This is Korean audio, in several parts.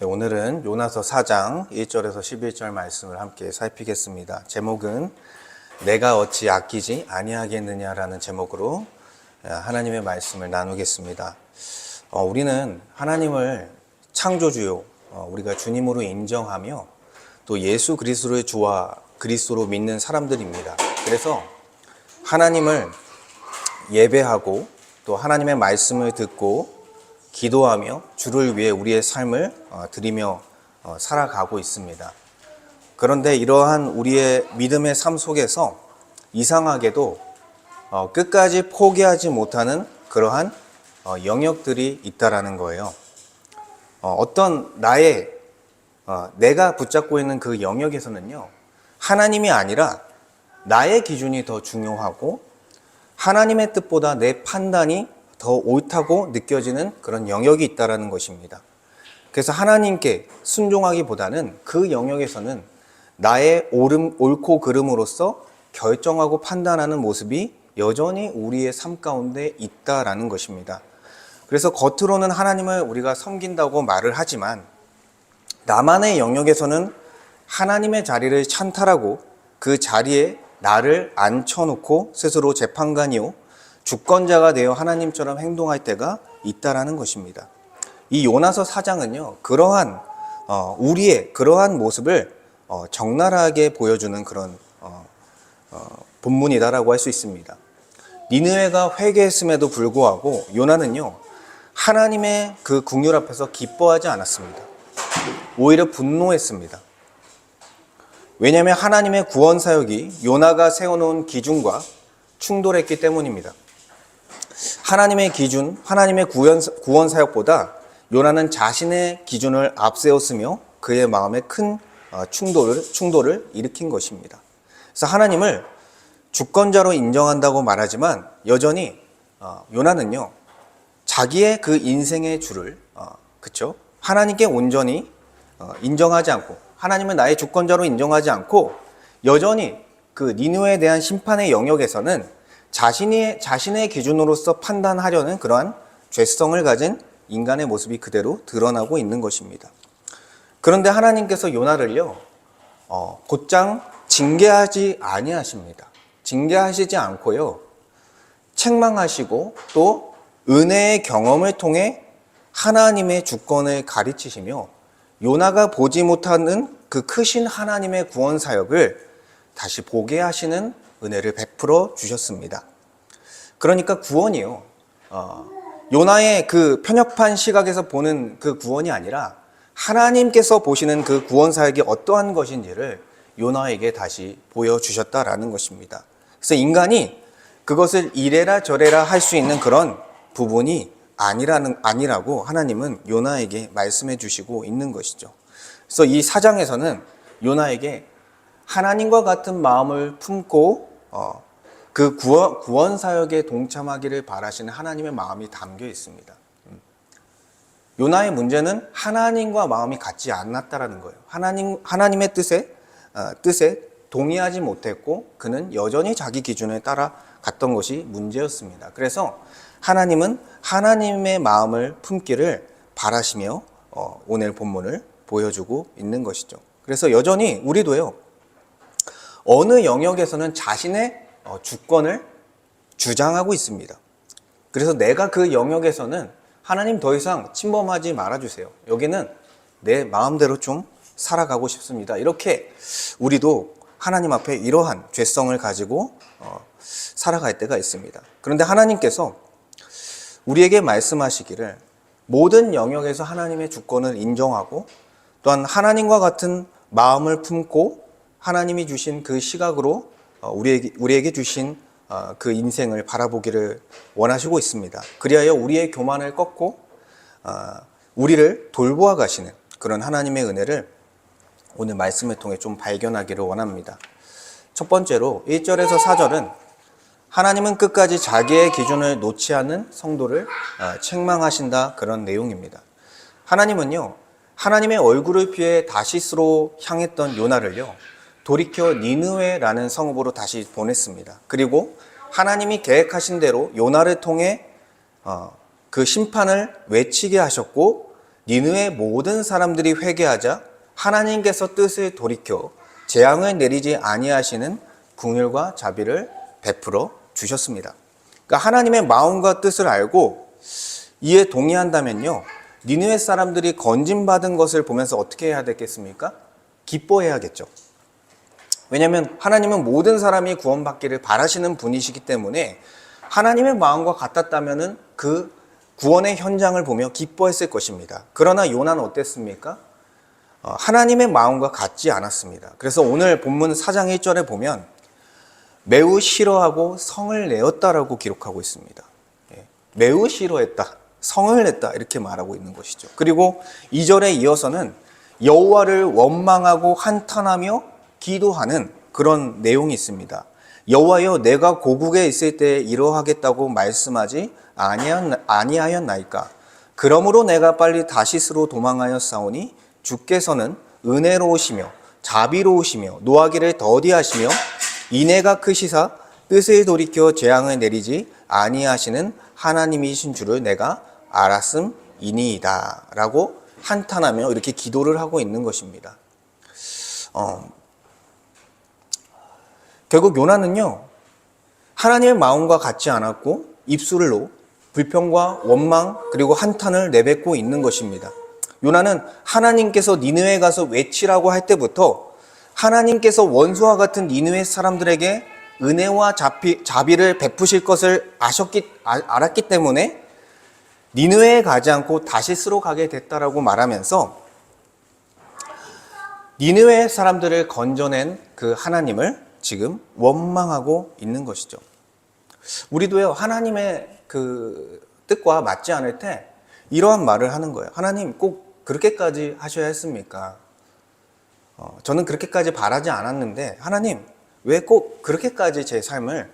네, 오늘은 요나서 4장 1절에서 11절 말씀을 함께 살피겠습니다. 제목은 내가 어찌 아끼지 아니하겠느냐라는 제목으로 하나님의 말씀을 나누겠습니다. 우리는 하나님을 창조주요, 우리가 주님으로 인정하며 또 예수 그리스도의 주와 그리스도로 믿는 사람들입니다. 그래서 하나님을 예배하고 또 하나님의 말씀을 듣고 기도하며 주를 위해 우리의 삶을 드리며 살아가고 있습니다. 그런데 이러한 우리의 믿음의 삶 속에서 이상하게도 끝까지 포기하지 못하는 그러한 영역들이 있다라는 거예요. 어떤 내가 붙잡고 있는 그 영역에서는요, 하나님이 아니라 나의 기준이 더 중요하고 하나님의 뜻보다 내 판단이 더 옳다고 느껴지는 그런 영역이 있다는 것입니다. 그래서 하나님께 순종하기보다는 그 영역에서는 나의 옳고 그름으로써 결정하고 판단하는 모습이 여전히 우리의 삶 가운데 있다라는 것입니다. 그래서 겉으로는 하나님을 우리가 섬긴다고 말을 하지만 나만의 영역에서는 하나님의 자리를 찬탈하고 그 자리에 나를 앉혀놓고 스스로 재판관이요 주권자가 되어 하나님처럼 행동할 때가 있다라는 것입니다. 이 요나서 4장은요, 그러한 우리의 그러한 모습을 적나라하게 보여주는 그런 본문이다라고 할 수 있습니다. 니느웨가 회개했음에도 불구하고 요나는요, 하나님의 그 긍휼 앞에서 기뻐하지 않았습니다. 오히려 분노했습니다. 왜냐하면 하나님의 구원 사역이 요나가 세워놓은 기준과 충돌했기 때문입니다. 하나님의 기준, 하나님의 구원 사역보다 요나는 자신의 기준을 앞세웠으며 그의 마음에 큰 충돌을 일으킨 것입니다. 그래서 하나님을 주권자로 인정한다고 말하지만 여전히 요나는요, 자기의 그 인생의 주를 하나님께 온전히 인정하지 않고 하나님은 나의 주권자로 인정하지 않고 여전히 그 니느웨에 대한 심판의 영역에서는 자신의 기준으로서 판단하려는 그러한 죄성을 가진 인간의 모습이 그대로 드러나고 있는 것입니다. 그런데 하나님께서 요나를요, 곧장 징계하지 아니하십니다. 징계하시지 않고요, 책망하시고 또 은혜의 경험을 통해 하나님의 주권을 가르치시며 요나가 보지 못하는 그 크신 하나님의 구원 사역을 다시 보게 하시는 은혜를 베풀어 주셨습니다. 그러니까 구원이요, 요나의 그 편협한 시각에서 보는 그 구원이 아니라 하나님께서 보시는 그 구원 사역이 어떠한 것인지를 요나에게 다시 보여주셨다라는 것입니다. 그래서 인간이 그것을 이래라 저래라 할 수 있는 그런 부분이 아니라고 하나님은 요나에게 말씀해 주시고 있는 것이죠. 그래서 이 4장에서는 요나에게 하나님과 같은 마음을 품고 그 구원 사역에 동참하기를 바라시는 하나님의 마음이 담겨 있습니다. 요나의 문제는 하나님과 마음이 같지 않았다라는 거예요. 하나님의 뜻에 동의하지 못했고 그는 여전히 자기 기준에 따라 갔던 것이 문제였습니다. 그래서 하나님은 하나님의 마음을 품기를 바라시며 오늘 본문을 보여주고 있는 것이죠. 그래서 여전히 우리도요, 어느 영역에서는 자신의 주권을 주장하고 있습니다. 그래서 내가 그 영역에서는 하나님 더 이상 침범하지 말아주세요. 여기는 내 마음대로 좀 살아가고 싶습니다. 이렇게 우리도 하나님 앞에 이러한 죄성을 가지고 살아갈 때가 있습니다. 그런데 하나님께서 우리에게 말씀하시기를 모든 영역에서 하나님의 주권을 인정하고 또한 하나님과 같은 마음을 품고 하나님이 주신 그 시각으로 우리에게 주신 그 인생을 바라보기를 원하시고 있습니다. 그리하여 우리의 교만을 꺾고 우리를 돌보아 가시는 그런 하나님의 은혜를 오늘 말씀을 통해 좀 발견하기를 원합니다. 첫 번째로 1절에서 4절은 하나님은 끝까지 자기의 기준을 놓지 않는 성도를 책망하신다, 그런 내용입니다. 하나님은요, 하나님의 얼굴을 피해 다시스로 향했던 요나를요, 돌이켜 니느웨라는 성읍으로 다시 보냈습니다. 그리고 하나님이 계획하신 대로 요나를 통해 그 심판을 외치게 하셨고 니느웨 모든 사람들이 회개하자 하나님께서 뜻을 돌이켜 재앙을 내리지 아니하시는 긍휼과 자비를 베풀어 주셨습니다. 그러니까 하나님의 마음과 뜻을 알고 이에 동의한다면요, 니느웨 사람들이 건진받은 것을 보면서 어떻게 해야 되겠습니까? 기뻐해야겠죠. 왜냐하면 하나님은 모든 사람이 구원받기를 바라시는 분이시기 때문에 하나님의 마음과 같았다면 그 구원의 현장을 보며 기뻐했을 것입니다. 그러나 요나는 어땠습니까? 하나님의 마음과 같지 않았습니다. 그래서 오늘 본문 4장 1절에 보면 매우 싫어하고 성을 내었다라고 기록하고 있습니다. 매우 싫어했다, 성을 냈다 이렇게 말하고 있는 것이죠. 그리고 2절에 이어서는 여호와를 원망하고 한탄하며 기도하는 그런 내용이 있습니다. 여호와여, 내가 고국에 있을 때 이러하겠다고 말씀하지 아니하였나이까? 그러므로 내가 빨리 다시스로 도망하였사오니 주께서는 은혜로우시며 자비로우시며 노하기를 더디하시며 인애가 크시사 뜻을 돌이켜 재앙을 내리지 아니하시는 하나님이신 줄을 내가 알았음이니이다 라고 한탄하며 이렇게 기도를 하고 있는 것입니다. 결국 요나는요, 하나님의 마음과 같지 않았고 입술로 불평과 원망 그리고 한탄을 내뱉고 있는 것입니다. 요나는 하나님께서 니느웨에 가서 외치라고 할 때부터 하나님께서 원수와 같은 니느웨 사람들에게 은혜와 자비를 베푸실 것을 알았기 때문에 니느웨에 가지 않고 다시스로 가게 됐다라고 말하면서 니느웨 사람들을 건져낸 그 하나님을 지금 원망하고 있는 것이죠. 우리도요, 하나님의 그 뜻과 맞지 않을 때 이러한 말을 하는 거예요. 하나님, 꼭 그렇게까지 하셔야 했습니까? 저는 그렇게까지 바라지 않았는데 하나님, 왜 꼭 그렇게까지 제 삶을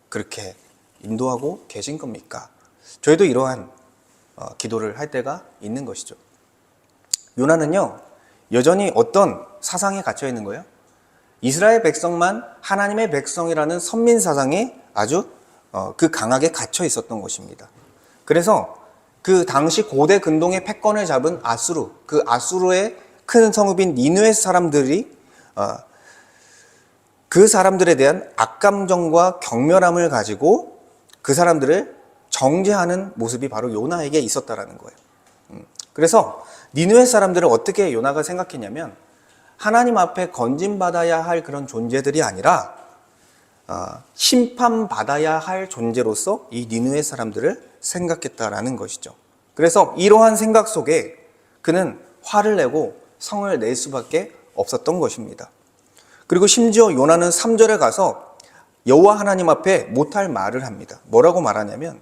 그렇게 인도하고 계신 겁니까? 저희도 이러한 기도를 할 때가 있는 것이죠. 요나는요, 여전히 어떤 사상에 갇혀 있는 거예요? 이스라엘 백성만 하나님의 백성이라는 선민 사상에 아주 그 강하게 갇혀 있었던 것입니다. 그래서 그 당시 고대 근동의 패권을 잡은 아수르, 그 아수르의 큰 성읍인 니느웨 사람들이 그 사람들에 대한 악감정과 경멸함을 가지고 그 사람들을 정죄하는 모습이 바로 요나에게 있었다라는 거예요. 그래서 니느웨 사람들을 어떻게 요나가 생각했냐면 하나님 앞에 건진받아야 할 그런 존재들이 아니라 심판받아야 할 존재로서 이 니느웨 사람들을 생각했다라는 것이죠. 그래서 이러한 생각 속에 그는 화를 내고 성을 낼 수밖에 없었던 것입니다. 그리고 심지어 요나는 3절에 가서 여호와 하나님 앞에 못할 말을 합니다. 뭐라고 말하냐면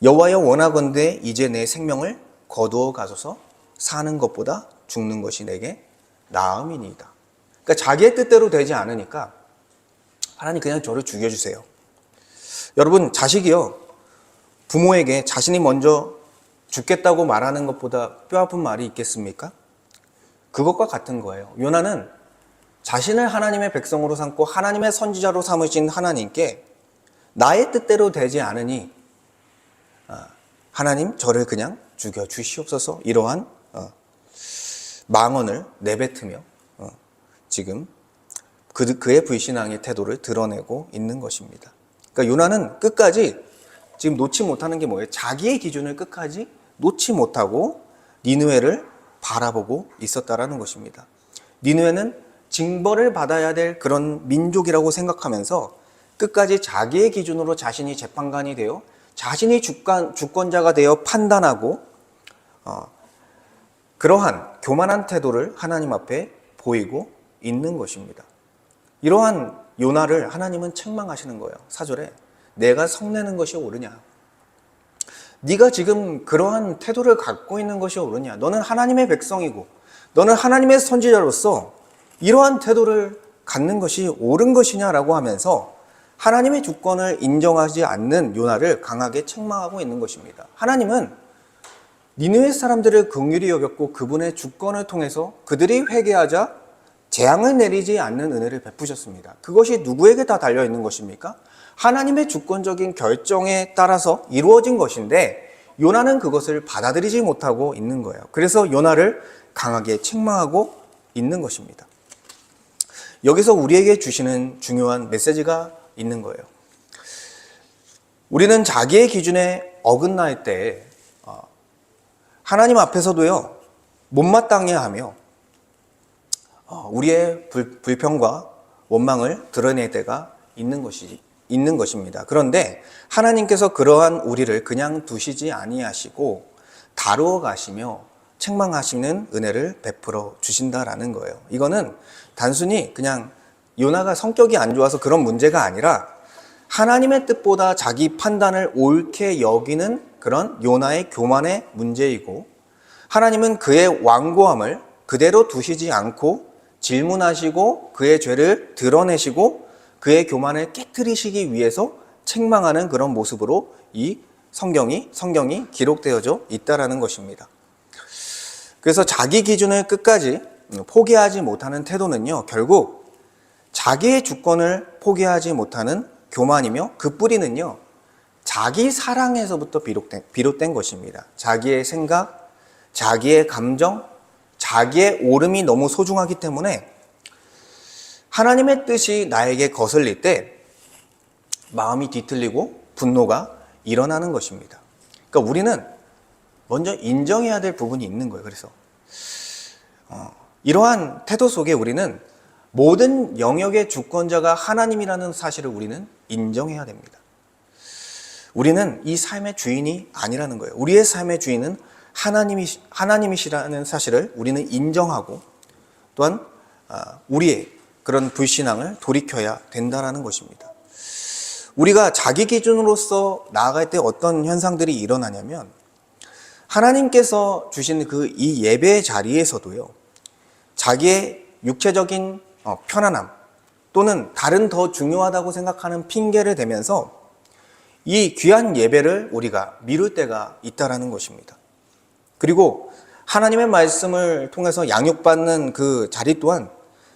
여호와여, 원하건대 이제 내 생명을 거두어 가소서. 사는 것보다 죽는 것이 내게 나음이니이다. 그러니까 자기의 뜻대로 되지 않으니까 하나님, 그냥 저를 죽여주세요. 여러분, 자식이요, 부모에게 자신이 먼저 죽겠다고 말하는 것보다 뼈아픈 말이 있겠습니까? 그것과 같은 거예요. 요나는 자신을 하나님의 백성으로 삼고 하나님의 선지자로 삼으신 하나님께 나의 뜻대로 되지 않으니 하나님, 저를 그냥 죽여주시옵소서, 이러한 망언을 내뱉으며 지금 그의 불신앙의 태도를 드러내고 있는 것입니다. 그러니까 요나는 끝까지 지금 놓지 못하는 게 뭐예요? 자기의 기준을 끝까지 놓지 못하고 니느웨를 바라보고 있었다라는 것입니다. 니느웨는 징벌을 받아야 될 그런 민족이라고 생각하면서 끝까지 자기의 기준으로 자신이 재판관이 되어 자신이 주권자가 되어 판단하고 그러한 교만한 태도를 하나님 앞에 보이고 있는 것입니다. 이러한 요나를 하나님은 책망하시는 거예요. 4절에 내가 성내는 것이 옳으냐? 네가 지금 그러한 태도를 갖고 있는 것이 옳으냐? 너는 하나님의 백성이고 너는 하나님의 선지자로서 이러한 태도를 갖는 것이 옳은 것이냐라고 하면서 하나님의 주권을 인정하지 않는 요나를 강하게 책망하고 있는 것입니다. 하나님은 니느웨 사람들을 긍휼히 여겼고 그분의 주권을 통해서 그들이 회개하자 재앙을 내리지 않는 은혜를 베푸셨습니다. 그것이 누구에게 다 달려있는 것입니까? 하나님의 주권적인 결정에 따라서 이루어진 것인데 요나는 그것을 받아들이지 못하고 있는 거예요. 그래서 요나를 강하게 책망하고 있는 것입니다. 여기서 우리에게 주시는 중요한 메시지가 있는 거예요. 우리는 자기의 기준에 어긋날 때 하나님 앞에서도요, 못마땅해 하며 우리의 불평과 원망을 드러낼 때가 있는 것입니다. 그런데 하나님께서 그러한 우리를 그냥 두시지 아니하시고 다루어 가시며 책망하시는 은혜를 베풀어 주신다라는 거예요. 이거는 단순히 그냥 요나가 성격이 안 좋아서 그런 문제가 아니라 하나님의 뜻보다 자기 판단을 옳게 여기는 그런 요나의 교만의 문제이고, 하나님은 그의 완고함을 그대로 두시지 않고 질문하시고 그의 죄를 드러내시고 그의 교만을 깨트리시기 위해서 책망하는 그런 모습으로 이 성경이 기록되어져 있다라는 것입니다. 그래서 자기 기준을 끝까지 포기하지 못하는 태도는요, 결국 자기의 주권을 포기하지 못하는 교만이며, 그 뿌리는요, 자기 사랑에서부터 비롯된 것입니다. 자기의 생각, 자기의 감정, 자기의 옳음이 너무 소중하기 때문에 하나님의 뜻이 나에게 거슬릴 때 마음이 뒤틀리고 분노가 일어나는 것입니다. 그러니까 우리는 먼저 인정해야 될 부분이 있는 거예요. 그래서 이러한 태도 속에 우리는 모든 영역의 주권자가 하나님이라는 사실을 우리는 인정해야 됩니다. 우리는 이 삶의 주인이 아니라는 거예요. 우리의 삶의 주인은 하나님이시라는 사실을 우리는 인정하고, 또한 우리의 그런 불신앙을 돌이켜야 된다는 것입니다. 우리가 자기 기준으로서 나아갈 때 어떤 현상들이 일어나냐면, 하나님께서 주신 그 이 예배의 자리에서도요, 자기의 육체적인 편안함 또는 다른 더 중요하다고 생각하는 핑계를 대면서 이 귀한 예배를 우리가 미룰 때가 있다라는 것입니다. 그리고 하나님의 말씀을 통해서 양육받는 그 자리 또한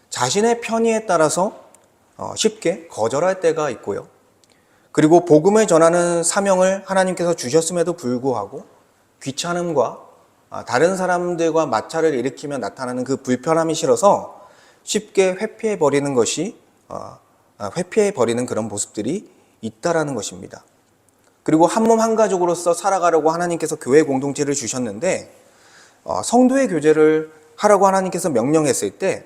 자신의 편의에 따라서 쉽게 거절할 때가 있고요. 그리고 복음을 전하는 사명을 하나님께서 주셨음에도 불구하고 귀찮음과 다른 사람들과 마찰을 일으키며 나타나는 그 불편함이 싫어서 쉽게 회피해버리는 그런 모습들이 있다라는 것입니다. 그리고 한 몸 한 가족으로서 살아가려고 하나님께서 교회 공동체를 주셨는데, 성도의 교제를 하라고 하나님께서 명령했을 때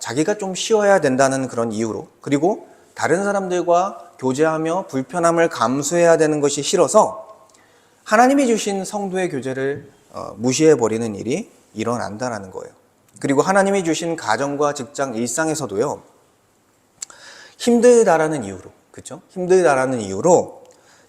자기가 좀 쉬어야 된다는 그런 이유로, 그리고 다른 사람들과 교제하며 불편함을 감수해야 되는 것이 싫어서 하나님이 주신 성도의 교제를 무시해버리는 일이 일어난다는 거예요. 그리고 하나님이 주신 가정과 직장, 일상에서도요, 힘들다라는 이유로, 그렇죠? 힘들다라는 이유로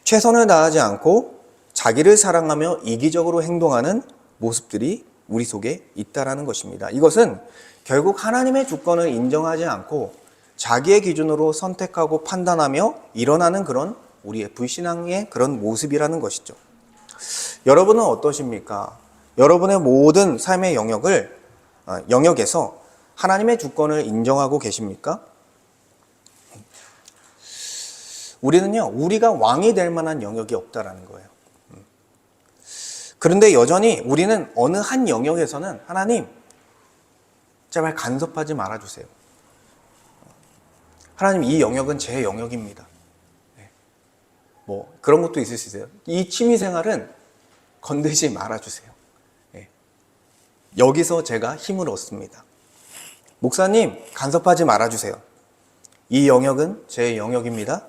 최선을 다하지 않고 자기를 사랑하며 이기적으로 행동하는 모습들이 우리 속에 있다라는 것입니다. 이것은 결국 하나님의 주권을 인정하지 않고 자기의 기준으로 선택하고 판단하며 일어나는 그런 우리의 불신앙의 그런 모습이라는 것이죠. 여러분은 어떠십니까? 여러분의 모든 삶의 영역에서 하나님의 주권을 인정하고 계십니까? 우리는요, 우리가 왕이 될 만한 영역이 없다라는 거예요. 그런데 여전히 우리는 어느 한 영역에서는 하나님, 제발 간섭하지 말아주세요. 하나님, 이 영역은 제 영역입니다. 뭐 그런 것도 있을 수 있어요. 이 취미생활은 건들지 말아주세요. 여기서 제가 힘을 얻습니다. 목사님, 간섭하지 말아주세요. 이 영역은 제 영역입니다.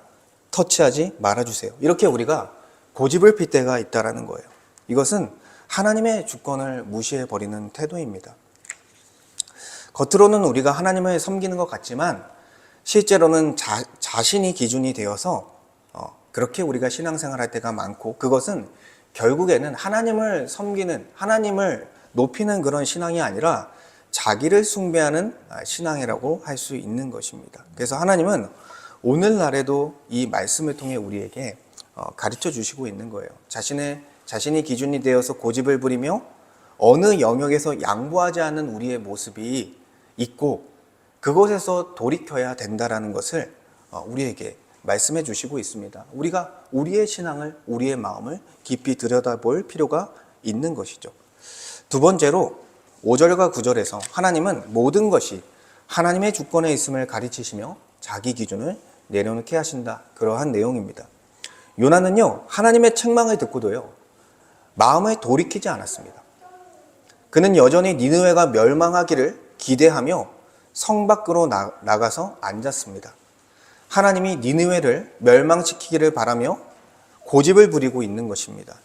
터치하지 말아주세요. 이렇게 우리가 고집을 필 때가 있다는 거예요. 이것은 하나님의 주권을 무시해버리는 태도입니다. 겉으로는 우리가 하나님을 섬기는 것 같지만 실제로는 자신이 기준이 되어서 그렇게 우리가 신앙생활할 때가 많고, 그것은 결국에는 하나님을 섬기는, 하나님을 높이는 그런 신앙이 아니라 자기를 숭배하는 신앙이라고 할 수 있는 것입니다. 그래서 하나님은 오늘날에도 이 말씀을 통해 우리에게 가르쳐 주시고 있는 거예요. 자신이 기준이 되어서 고집을 부리며 어느 영역에서 양보하지 않는 우리의 모습이 있고, 그곳에서 돌이켜야 된다라는 것을 우리에게 말씀해 주시고 있습니다. 우리가 우리의 신앙을, 우리의 마음을 깊이 들여다볼 필요가 있는 것이죠. 두 번째로 5절과 9절에서 하나님은 모든 것이 하나님의 주권에 있음을 가르치시며 자기 기준을 내려놓게 하신다. 그러한 내용입니다. 요나는요, 하나님의 책망을 듣고도요, 마음을 돌이키지 않았습니다. 그는 여전히 니느웨가 멸망하기를 기대하며 성 밖으로 나가서 앉았습니다. 하나님이 니느웨를 멸망시키기를 바라며 고집을 부리고 있는 것입니다.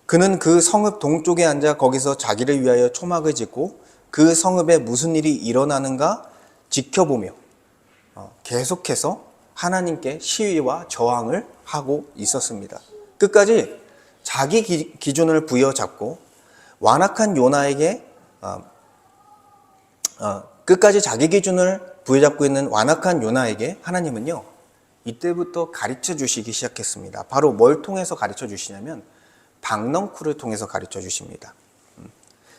그는 그 성읍 동쪽에 앉아 거기서 자기를 위하여 초막을 짓고 그 성읍에 무슨 일이 일어나는가 지켜보며 계속해서 하나님께 시위와 저항을 하고 있었습니다. 끝까지 자기 기준을 부여잡고 완악한 요나에게 끝까지 자기 기준을 부여잡고 있는 완악한 요나에게 하나님은요, 이때부터 가르쳐 주시기 시작했습니다. 바로 뭘 통해서 가르쳐 주시냐면 박넝쿨을 통해서 가르쳐 주십니다.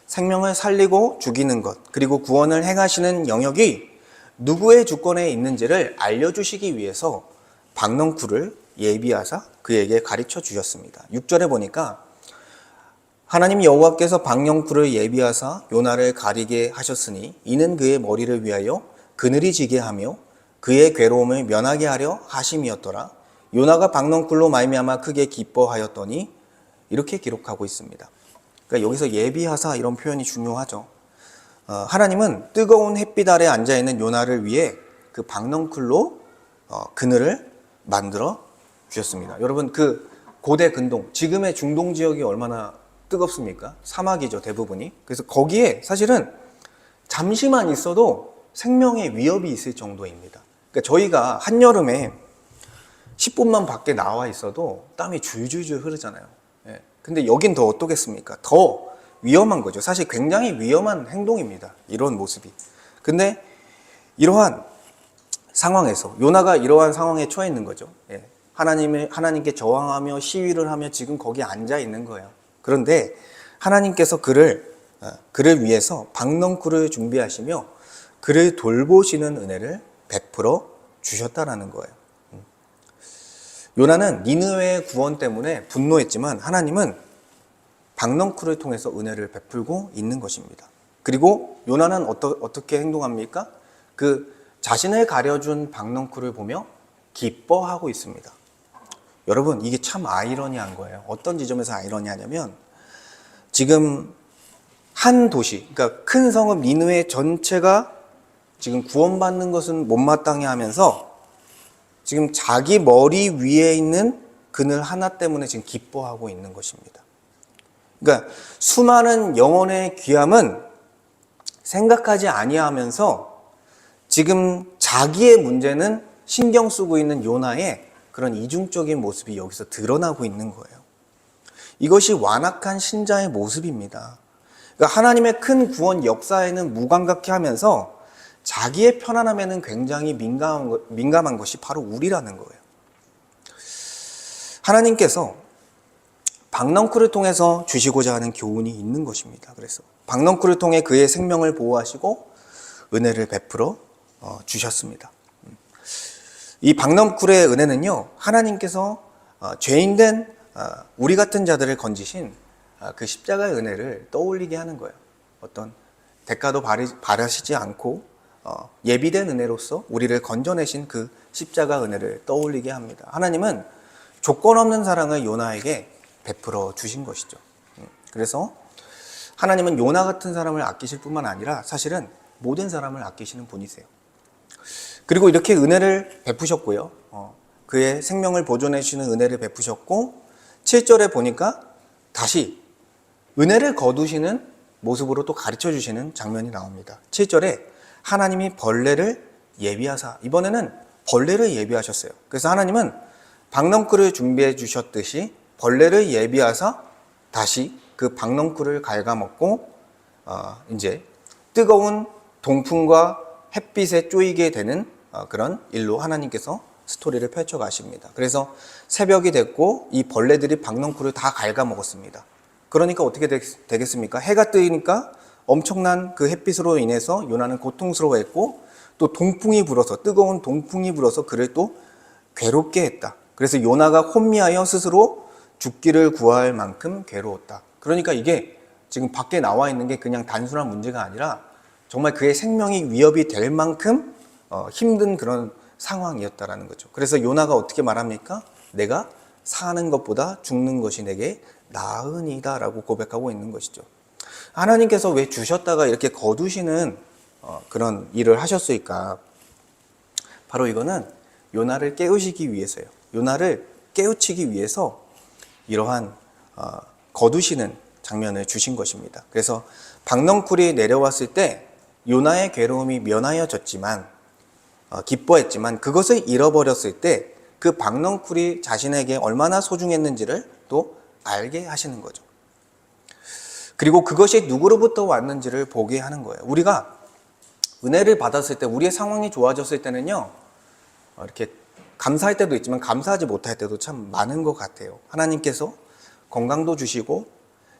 생명을 살리고 죽이는 것, 그리고 구원을 행하시는 영역이 누구의 주권에 있는지를 알려주시기 위해서 박넝쿨을 예비하사 그에게 가르쳐 주셨습니다. 6절에 보니까 하나님 여호와께서 박넝쿨을 예비하사 요나를 가리게 하셨으니 이는 그의 머리를 위하여 그늘이 지게 하며 그의 괴로움을 면하게 하려 하심이었더라. 요나가 박넝쿨로 말미암아 크게 기뻐하였더니 이렇게 기록하고 있습니다. 그러니까 여기서 예비하사 이런 표현이 중요하죠. 하나님은 뜨거운 햇빛 아래 앉아있는 요나를 위해 그 박넝쿨로 그늘을 만들어 주셨습니다. 여러분, 그 고대 근동, 지금의 중동 지역이 얼마나 뜨겁습니까? 사막이죠, 대부분이. 그래서 거기에 사실은 잠시만 있어도 생명의 위협이 있을 정도입니다. 그러니까 저희가 한여름에 10분만 밖에 나와 있어도 땀이 줄줄줄 흐르잖아요. 예. 근데 여긴 더 어떻겠습니까? 더 위험한 거죠. 사실 굉장히 위험한 행동입니다. 이런 모습이. 근데 이러한 상황에서 요나가 이러한 상황에 처해 있는 거죠. 예. 하나님께 저항하며 시위를 하며 지금 거기 앉아 있는 거예요. 그런데 하나님께서 그를 위해서 박넝쿨을 준비하시며 그를 돌보시는 은혜를 베풀어 주셨다라는 거예요. 요나는 니느웨의 구원 때문에 분노했지만 하나님은 박넝쿨을 통해서 은혜를 베풀고 있는 것입니다. 그리고 요나는 어떻게 행동합니까? 그 자신을 가려준 박넝쿨을 보며 기뻐하고 있습니다. 여러분, 이게 참 아이러니한 거예요. 어떤 지점에서 아이러니하냐면 지금 한 도시, 그러니까 큰 성읍 니느웨 전체가 지금 구원받는 것은 못마땅해 하면서 지금 자기 머리 위에 있는 그늘 하나 때문에 지금 기뻐하고 있는 것입니다. 그러니까 수많은 영혼의 귀함은 생각하지 아니하면서 지금 자기의 문제는 신경 쓰고 있는 요나의 그런 이중적인 모습이 여기서 드러나고 있는 거예요. 이것이 완악한 신자의 모습입니다. 그러니까 하나님의 큰 구원 역사에는 무감각해 하면서 자기의 편안함에는 굉장히 민감한 것이 바로 우리라는 거예요. 하나님께서 박넝쿨을 통해서 주시고자 하는 교훈이 있는 것입니다. 그래서 박넝쿨을 통해 그의 생명을 보호하시고 은혜를 베풀어 주셨습니다. 이 박넝쿨의 은혜는요, 하나님께서 죄인된 우리 같은 자들을 건지신 그 십자가의 은혜를 떠올리게 하는 거예요. 어떤 대가도 바라시지 않고 예비된 은혜로서 우리를 건져내신 그 십자가 은혜를 떠올리게 합니다. 하나님은 조건 없는 사랑을 요나에게 베풀어 주신 것이죠. 그래서 하나님은 요나 같은 사람을 아끼실 뿐만 아니라 사실은 모든 사람을 아끼시는 분이세요. 그리고 이렇게 은혜를 베푸셨고요. 그의 생명을 보존해 주시는 은혜를 베푸셨고 7절에 보니까 다시 은혜를 거두시는 모습으로 또 가르쳐 주시는 장면이 나옵니다. 7절에 하나님이 벌레를 예비하사, 이번에는 벌레를 예비하셨어요. 그래서 하나님은 박넝쿨을 준비해 주셨듯이 벌레를 예비하사 다시 그 박넝쿨을 갉아먹고 이제 뜨거운 동풍과 햇빛에 쪼이게 되는 그런 일로 하나님께서 스토리를 펼쳐 가십니다. 그래서 새벽이 됐고 이 벌레들이 박넝쿨을 다 갉아먹었습니다. 그러니까 어떻게 되겠습니까? 해가 뜨니까 엄청난 그 햇빛으로 인해서 요나는 고통스러워했고 또 동풍이 불어서, 뜨거운 동풍이 불어서 그를 또 괴롭게 했다. 그래서 요나가 혼미하여 스스로 죽기를 구할 만큼 괴로웠다. 그러니까 이게 지금 밖에 나와 있는 게 그냥 단순한 문제가 아니라 정말 그의 생명이 위협이 될 만큼 힘든 그런 상황이었다라는 거죠. 그래서 요나가 어떻게 말합니까? 내가 사는 것보다 죽는 것이 내게 나으니이다 라고 고백하고 있는 것이죠. 하나님께서 왜 주셨다가 이렇게 거두시는 그런 일을 하셨을까? 바로 이거는 요나를 깨우시기 위해서요. 요나를 깨우치기 위해서 이러한 거두시는 장면을 주신 것입니다. 그래서 박넝쿨이 내려왔을 때 요나의 괴로움이 면하여졌지만 기뻐했지만 그것을 잃어버렸을 때 그 박넝쿨이 자신에게 얼마나 소중했는지를 또 알게 하시는 거죠. 그리고 그것이 누구로부터 왔는지를 보게 하는 거예요. 우리가 은혜를 받았을 때, 우리의 상황이 좋아졌을 때는요, 이렇게 감사할 때도 있지만 감사하지 못할 때도 참 많은 것 같아요. 하나님께서 건강도 주시고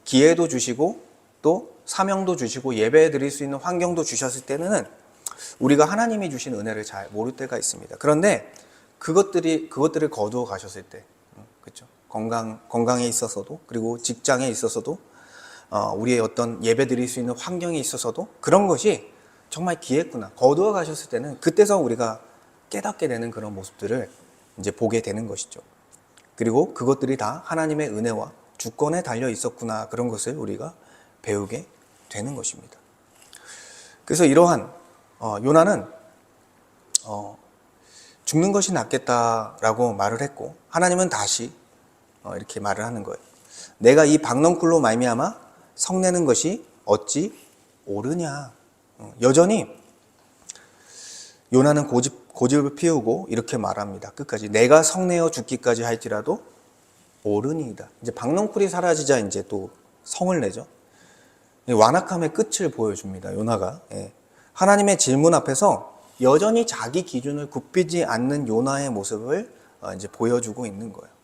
기회도 주시고 또 사명도 주시고 예배 드릴 수 있는 환경도 주셨을 때는 우리가 하나님이 주신 은혜를 잘 모를 때가 있습니다. 그런데 그것들을 거두어 가셨을 때, 그렇죠? 건강에 있어서도, 그리고 직장에 있어서도, 우리의 어떤 예배 드릴 수 있는 환경에 있어서도 그런 것이 정말 귀했구나. 거두어 가셨을 때는 그때서 우리가 깨닫게 되는 그런 모습들을 이제 보게 되는 것이죠. 그리고 그것들이 다 하나님의 은혜와 주권에 달려 있었구나. 그런 것을 우리가 배우게 되는 것입니다. 그래서 이러한 요나는 죽는 것이 낫겠다라고 말을 했고 하나님은 다시 이렇게 말을 하는 거예요. 내가 이 박넝쿨로 말미암아 성내는 것이 어찌 옳으냐. 여전히 요나는 고집을 피우고 이렇게 말합니다. 끝까지 내가 성내어 죽기까지 할지라도 옳으니이다. 이제 박넝쿨이 사라지자 이제 또 성을 내죠. 완악함의 끝을 보여줍니다. 요나가. 하나님의 질문 앞에서 여전히 자기 기준을 굽히지 않는 요나의 모습을 이제 보여주고 있는 거예요.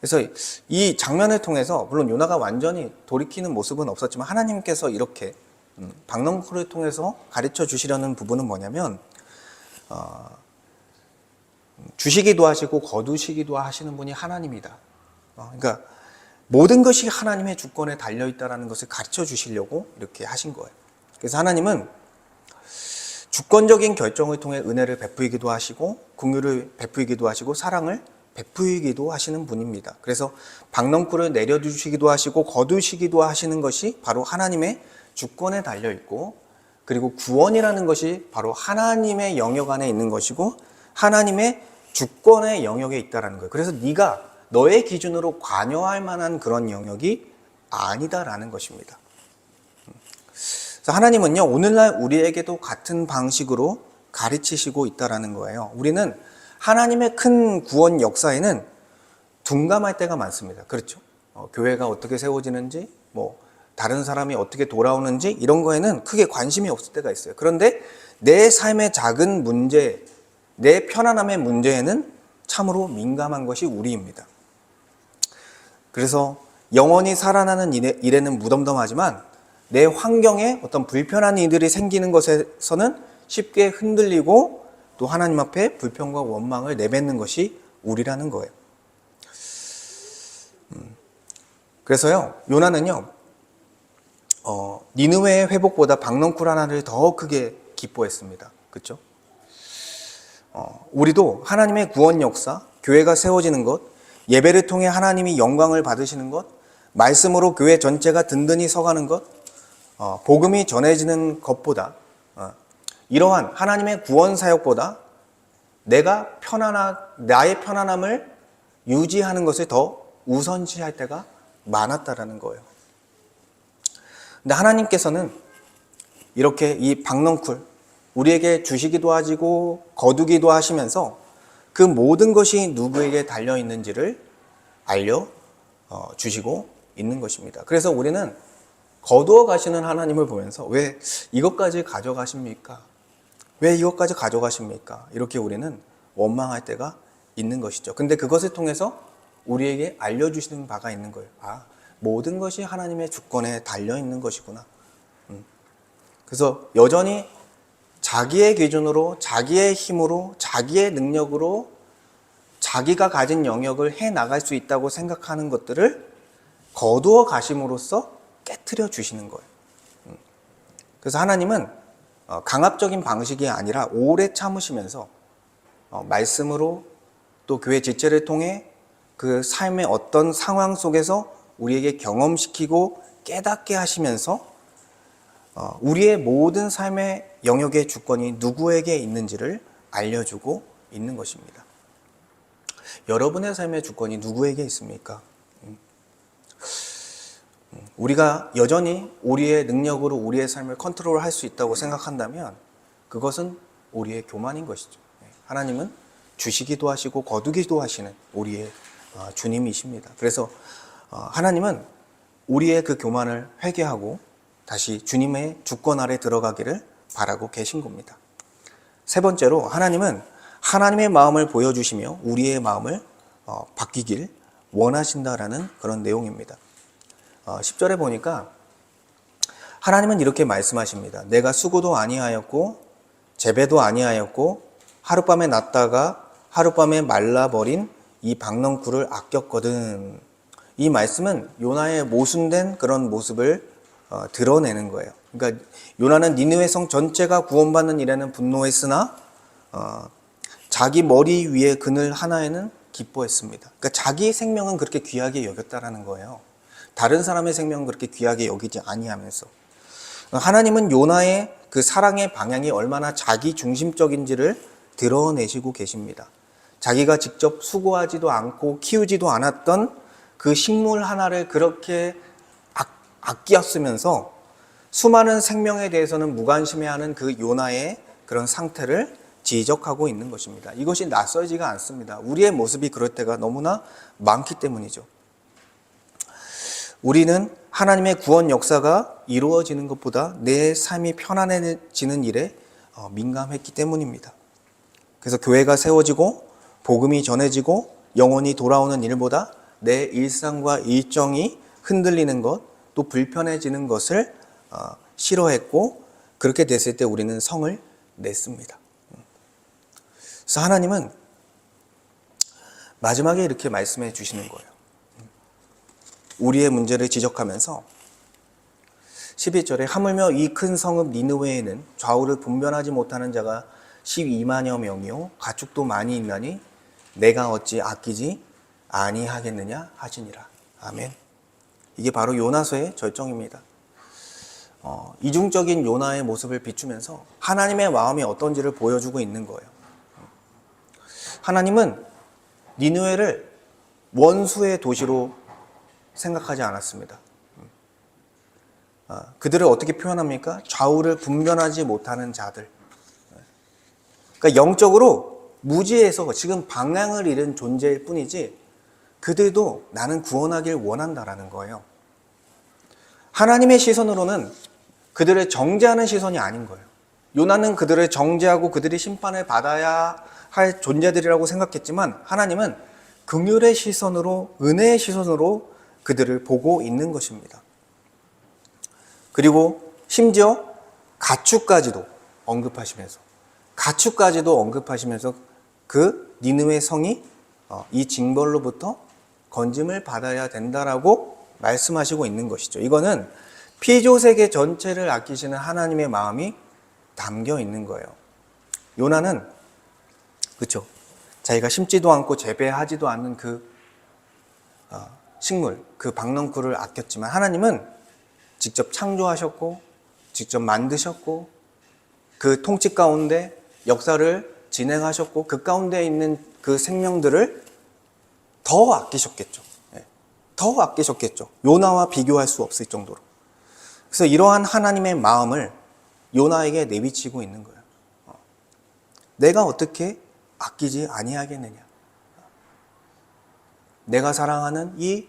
그래서 이 장면을 통해서 물론 요나가 완전히 돌이키는 모습은 없었지만 하나님께서 이렇게 박넝쿨을 통해서 가르쳐 주시려는 부분은 뭐냐면 주시기도 하시고 거두시기도 하시는 분이 하나님이다. 그러니까 모든 것이 하나님의 주권에 달려있다는 것을 가르쳐 주시려고 이렇게 하신 거예요. 그래서 하나님은 주권적인 결정을 통해 은혜를 베푸기도 하시고 긍휼을 베푸기도 하시고 사랑을 베푸기도 하시는 분입니다. 그래서 박넝쿨을 내려주시기도 하시고 거두시기도 하시는 것이 바로 하나님의 주권에 달려있고 그리고 구원이라는 것이 바로 하나님의 영역 안에 있는 것이고 하나님의 주권의 영역에 있다는 거예요. 그래서 네가 너의 기준으로 관여할 만한 그런 영역이 아니다라는 것입니다. 그래서 하나님은요, 오늘날 우리에게도 같은 방식으로 가르치시고 있다라는 거예요. 우리는 하나님의 큰 구원 역사에는 둔감할 때가 많습니다. 그렇죠? 교회가 어떻게 세워지는지, 다른 사람이 어떻게 돌아오는지 이런 거에는 크게 관심이 없을 때가 있어요. 그런데 내 삶의 작은 문제, 내 편안함의 문제에는 참으로 민감한 것이 우리입니다. 그래서 영원히 살아나는 일에는 무덤덤하지만 내 환경에 어떤 불편한 일들이 생기는 것에서는 쉽게 흔들리고 또 하나님 앞에 불평과 원망을 내뱉는 것이 우리라는 거예요. 그래서요, 요나는요, 니느웨의 회복보다 박넝쿨 하나를 더 크게 기뻐했습니다. 그렇죠? 우리도 하나님의 구원 역사, 교회가 세워지는 것, 예배를 통해 하나님이 영광을 받으시는 것, 말씀으로 교회 전체가 든든히 서가는 것, 복음이 전해지는 것보다 이러한 하나님의 구원 사역보다 나의 편안함을 유지하는 것을 더 우선시할 때가 많았다라는 거예요. 근데 하나님께서는 이렇게 이 박넝쿨 우리에게 주시기도 하시고 거두기도 하시면서 그 모든 것이 누구에게 달려 있는지를 알려 주시고 있는 것입니다. 그래서 우리는 거두어 가시는 하나님을 보면서 왜 이것까지 가져가십니까? 왜 이것까지 가져가십니까? 이렇게 우리는 원망할 때가 있는 것이죠. 근데 그것을 통해서 우리에게 알려주시는 바가 있는 거예요. 모든 것이 하나님의 주권에 달려 있는 것이구나. 그래서 여전히 자기의 기준으로, 자기의 힘으로, 자기의 능력으로 자기가 가진 영역을 해 나갈 수 있다고 생각하는 것들을 거두어 가심으로써 깨트려 주시는 거예요. 그래서 하나님은 강압적인 방식이 아니라 오래 참으시면서 말씀으로 또 교회 지체를 통해 그 삶의 어떤 상황 속에서 우리에게 경험시키고 깨닫게 하시면서 우리의 모든 삶의 영역의 주권이 누구에게 있는지를 알려주고 있는 것입니다. 여러분의 삶의 주권이 누구에게 있습니까? 우리가 여전히 우리의 능력으로 우리의 삶을 컨트롤할 수 있다고 생각한다면 그것은 우리의 교만인 것이죠. 하나님은 주시기도 하시고 거두기도 하시는 우리의 주님이십니다. 그래서 하나님은 우리의 그 교만을 회개하고 다시 주님의 주권 아래 들어가기를 바라고 계신 겁니다. 세 번째로 하나님은 하나님의 마음을 보여주시며 우리의 마음을 바뀌길 원하신다라는 그런 내용입니다. 10절에 보니까 하나님은 이렇게 말씀하십니다. 내가 수고도 아니하였고 재배도 아니하였고 하룻밤에 났다가 하룻밤에 말라버린 이 박넝쿨을 아꼈거든. 이 말씀은 요나의 모순된 그런 모습을 드러내는 거예요. 그러니까 요나는 니느웨 성 전체가 구원받는 일에는 분노했으나 자기 머리 위에 그늘 하나에는 기뻐했습니다. 그러니까 자기 생명은 그렇게 귀하게 여겼다라는 거예요. 다른 사람의 생명은 그렇게 귀하게 여기지 아니하면서 하나님은 요나의 그 사랑의 방향이 얼마나 자기 중심적인지를 드러내시고 계십니다. 자기가 직접 수고하지도 않고 키우지도 않았던 그 식물 하나를 그렇게 아끼었으면서 수많은 생명에 대해서는 무관심해하는 그 요나의 그런 상태를 지적하고 있는 것입니다. 이것이 낯설지가 않습니다. 우리의 모습이 그럴 때가 너무나 많기 때문이죠. 우리는 하나님의 구원 역사가 이루어지는 것보다 내 삶이 편안해지는 일에 민감했기 때문입니다. 그래서 교회가 세워지고 복음이 전해지고 영혼이 돌아오는 일보다 내 일상과 일정이 흔들리는 것, 또 불편해지는 것을 싫어했고 그렇게 됐을 때 우리는 성을 냈습니다. 그래서 하나님은 마지막에 이렇게 말씀해 주시는 거예요. 우리의 문제를 지적하면서 11절에 하물며 이 큰 성읍 니느웨에는 좌우를 분별하지 못하는 자가 12만여 명이요 가축도 많이 있나니 내가 어찌 아끼지 아니하겠느냐 하시니라. 아멘. 이게 바로 요나서의 절정입니다. 이중적인 요나의 모습을 비추면서 하나님의 마음이 어떤지를 보여주고 있는 거예요. 하나님은 니느웨를 원수의 도시로 생각하지 않았습니다. 그들을 어떻게 표현합니까? 좌우를 분별하지 못하는 자들. 그러니까 영적으로 무지해서 지금 방향을 잃은 존재일 뿐이지 그들도 나는 구원하길 원한다라는 거예요. 하나님의 시선으로는 그들을 정죄하는 시선이 아닌 거예요. 요나는 그들을 정죄하고 그들이 심판을 받아야 할 존재들이라고 생각했지만 하나님은 긍휼의 시선으로, 은혜의 시선으로 그들을 보고 있는 것입니다. 그리고 심지어 가축까지도 언급하시면서 그 니느웨 성이 이 징벌로부터 건짐을 받아야 된다라고 말씀하시고 있는 것이죠. 이거는 피조세계 전체를 아끼시는 하나님의 마음이 담겨 있는 거예요. 요나는 그렇죠. 자기가 심지도 않고 재배하지도 않는 그 식물, 그 박넝쿨을 아꼈지만 하나님은 직접 창조하셨고 직접 만드셨고 그 통치 가운데 역사를 진행하셨고 그 가운데 있는 그 생명들을 더 아끼셨겠죠. 더 아끼셨겠죠. 요나와 비교할 수 없을 정도로. 그래서 이러한 하나님의 마음을 요나에게 내비치고 있는 거예요. 내가 어떻게 아끼지 아니하겠느냐. 내가 사랑하는 이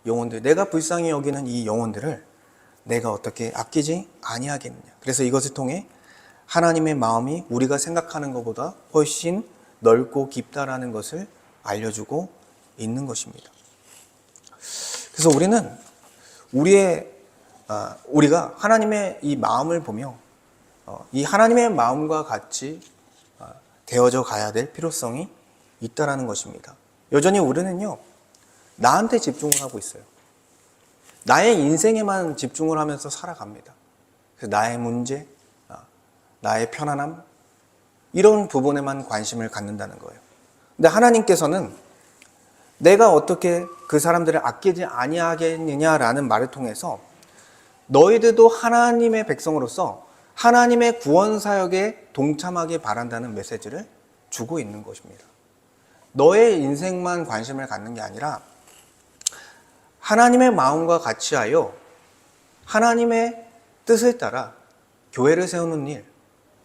영혼들, 내가 불쌍히 여기는 이 영혼들을 내가 어떻게 아끼지 아니하겠느냐. 그래서 이것을 통해 하나님의 마음이 우리가 생각하는 것보다 훨씬 넓고 깊다라는 것을 알려주고 있는 것입니다. 그래서 우리가 하나님의 이 마음을 보며 이 하나님의 마음과 같이 되어져 가야 될 필요성이 있다라는 것입니다. 여전히 우리는요, 나한테 집중을 하고 있어요. 나의 인생에만 집중을 하면서 살아갑니다. 그래서 나의 문제, 나의 편안함, 이런 부분에만 관심을 갖는다는 거예요. 근데 하나님께서는 내가 어떻게 그 사람들을 아끼지 아니하겠느냐라는 말을 통해서 너희들도 하나님의 백성으로서 하나님의 구원 사역에 동참하길 바란다는 메시지를 주고 있는 것입니다. 너의 인생만 관심을 갖는 게 아니라 하나님의 마음과 같이 하여 하나님의 뜻을 따라 교회를 세우는 일,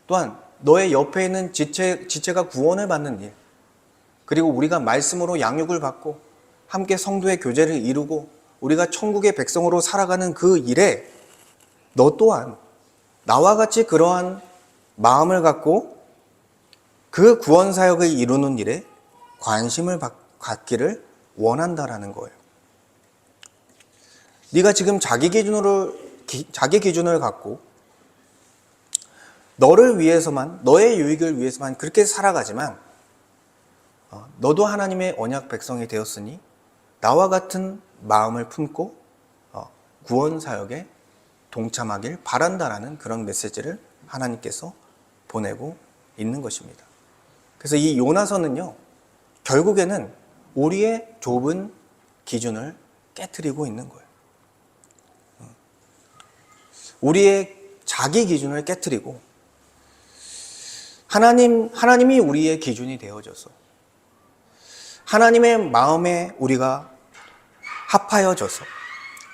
또한 너의 옆에 있는 지체가 구원을 받는 일, 그리고 우리가 말씀으로 양육을 받고 함께 성도의 교제를 이루고 우리가 천국의 백성으로 살아가는 그 일에 너 또한 나와 같이 그러한 마음을 갖고 그 구원 사역을 이루는 일에 관심을 갖기를 원한다라는 거예요. 네가 지금 자기 기준을 갖고 너를 위해서만, 너의 유익을 위해서만 그렇게 살아가지만 너도 하나님의 언약 백성이 되었으니 나와 같은 마음을 품고 구원 사역에 동참하길 바란다라는 그런 메시지를 하나님께서 보내고 있는 것입니다. 그래서 이 요나서는요, 결국에는 우리의 좁은 기준을 깨트리고 있는 거예요. 우리의 자기 기준을 깨트리고 하나님이 우리의 기준이 되어져서 하나님의 마음에 우리가 합하여져서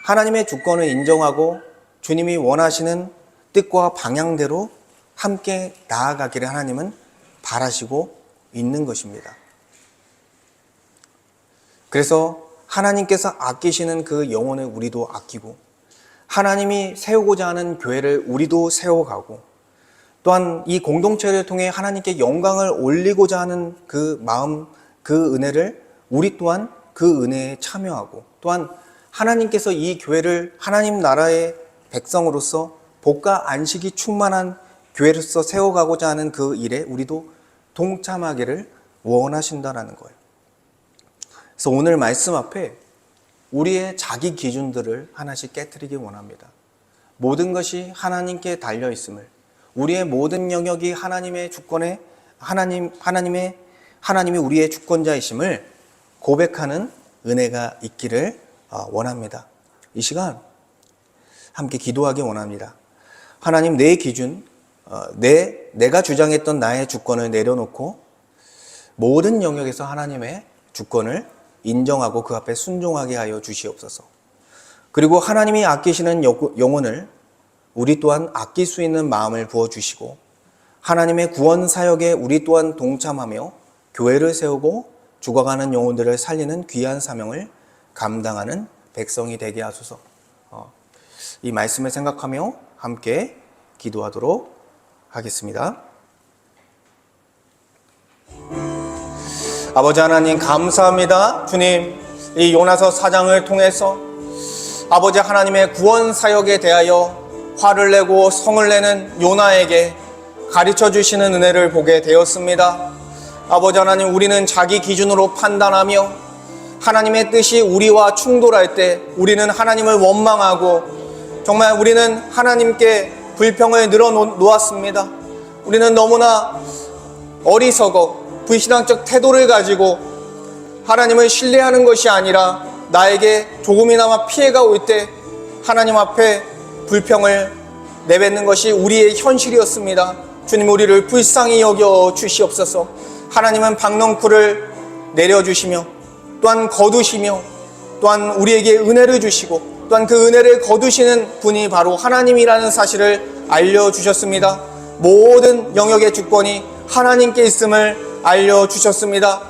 하나님의 주권을 인정하고 주님이 원하시는 뜻과 방향대로 함께 나아가기를 하나님은 바라시고 있는 것입니다. 그래서 하나님께서 아끼시는 그 영혼을 우리도 아끼고 하나님이 세우고자 하는 교회를 우리도 세워가고 또한 이 공동체를 통해 하나님께 영광을 올리고자 하는 그 마음, 그 은혜를 우리 또한 그 은혜에 참여하고 또한 하나님께서 이 교회를 하나님 나라의 백성으로서 복과 안식이 충만한 교회로서 세워가고자 하는 그 일에 우리도 동참하기를 원하신다라는 거예요. 그래서 오늘 말씀 앞에 우리의 자기 기준들을 하나씩 깨트리기 원합니다. 모든 것이 하나님께 달려 있음을, 우리의 모든 영역이 하나님의 주권에 하나님이 우리의 주권자이심을 고백하는 은혜가 있기를 원합니다. 이 시간 함께 기도하기 원합니다. 하나님, 내 기준, 내가 주장했던 나의 주권을 내려놓고 모든 영역에서 하나님의 주권을 인정하고 그 앞에 순종하게 하여 주시옵소서. 그리고 하나님이 아끼시는 영혼을 우리 또한 아낄 수 있는 마음을 부어주시고 하나님의 구원 사역에 우리 또한 동참하며 교회를 세우고 죽어가는 영혼들을 살리는 귀한 사명을 감당하는 백성이 되게 하소서. 이 말씀을 생각하며 함께 기도하도록 하겠습니다. 아버지 하나님, 감사합니다. 주님, 이 요나서 4장을 통해서 아버지 하나님의 구원 사역에 대하여 화를 내고 성을 내는 요나에게 가르쳐 주시는 은혜를 보게 되었습니다. 아버지 하나님, 우리는 자기 기준으로 판단하며 하나님의 뜻이 우리와 충돌할 때 우리는 하나님을 원망하고 정말 우리는 하나님께 불평을 늘어놓았습니다. 우리는 너무나 어리석어 불신앙적 태도를 가지고 하나님을 신뢰하는 것이 아니라 나에게 조금이나마 피해가 올 때 하나님 앞에 불평을 내뱉는 것이 우리의 현실이었습니다. 주님, 우리를 불쌍히 여겨 주시옵소서. 하나님은 박넝쿨을 내려주시며 또한 거두시며 또한 우리에게 은혜를 주시고 또한 그 은혜를 거두시는 분이 바로 하나님이라는 사실을 알려주셨습니다. 모든 영역의 주권이 하나님께 있음을 알려주셨습니다.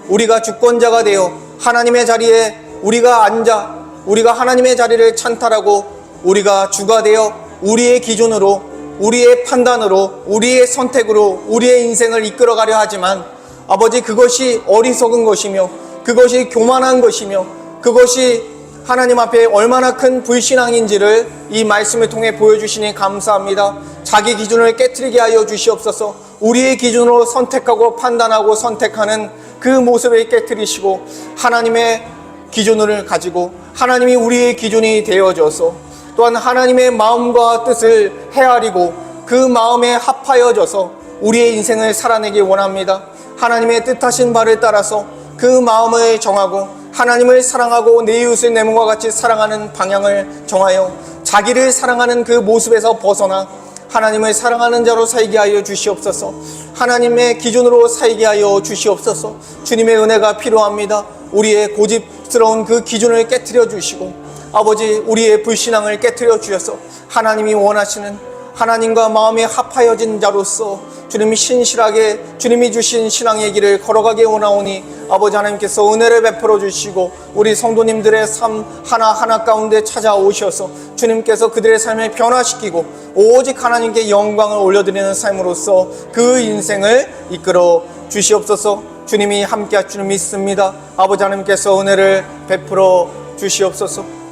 우리가 주권자가 되어 하나님의 자리에 우리가 앉아 우리가 하나님의 자리를 찬탈하고 우리가 주가 되어 우리의 기준으로 우리의 판단으로 우리의 선택으로 우리의 인생을 이끌어가려 하지만 아버지, 그것이 어리석은 것이며 그것이 교만한 것이며 그것이 하나님 앞에 얼마나 큰 불신앙인지를 이 말씀을 통해 보여주시니 감사합니다. 자기 기준을 깨트리게 하여 주시옵소서. 우리의 기준으로 선택하고 판단하고 선택하는 그 모습을 깨뜨리시고 하나님의 기준을 가지고 하나님이 우리의 기준이 되어져서 또한 하나님의 마음과 뜻을 헤아리고 그 마음에 합하여져서 우리의 인생을 살아내기 원합니다. 하나님의 뜻하신 바를 따라서 그 마음을 정하고 하나님을 사랑하고 내 이웃을 내 몸과 같이 사랑하는 방향을 정하여 자기를 사랑하는 그 모습에서 벗어나 하나님을 사랑하는 자로 살게 하여 주시옵소서. 하나님의 기준으로 살게 하여 주시옵소서. 주님의 은혜가 필요합니다. 우리의 고집스러운 그 기준을 깨트려 주시고 아버지 우리의 불신앙을 깨트려 주셔서 하나님이 원하시는 하나님과 마음이 합하여진 자로서 주님이 신실하게 주님이 주신 신앙의 길을 걸어가게 원하오니 아버지 하나님께서 은혜를 베풀어 주시고 우리 성도님들의 삶 하나하나 가운데 찾아오셔서 주님께서 그들의 삶을 변화시키고 오직 하나님께 영광을 올려드리는 삶으로서 그 인생을 이끌어 주시옵소서. 주님이 함께 할 줄 믿습니다. 아버지 하나님께서 은혜를 베풀어 주시옵소서.